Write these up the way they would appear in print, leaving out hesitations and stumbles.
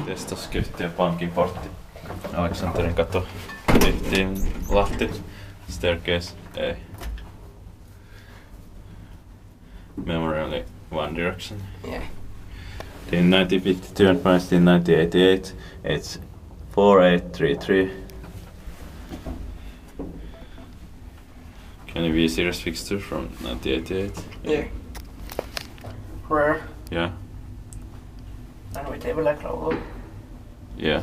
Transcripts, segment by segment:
Testaskyyhtiö pankin portti. Aleksanterinkatu. Tehtiin Lahti. Staircase. Ei. Memorially One Direction. Yeah. In 1952 and priced in 1988. It's 4833. Can you be a series fixture from 1988? Yeah. Rare. Yeah. And with table like logo. Yeah.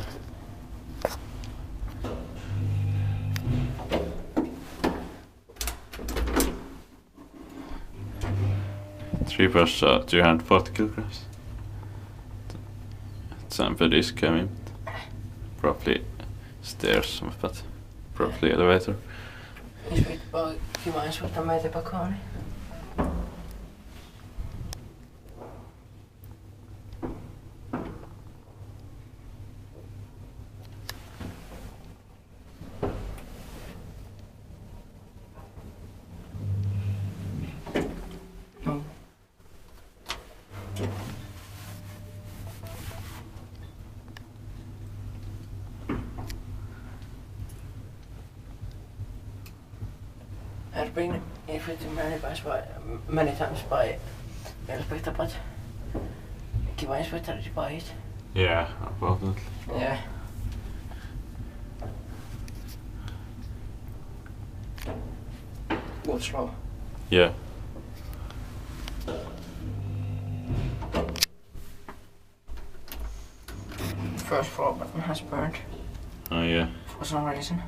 Three plus 240 kilograms. Sample disc coming. Probably stairs, but probably elevator. Is it about kiva ens ottaa meitä pakoon? Has been inflicted many times by elevator, but kiva inspector by it. Yeah, unfortunately. Yeah. Go slow. Yeah. First floor button has burned Oh yeah. for some reason.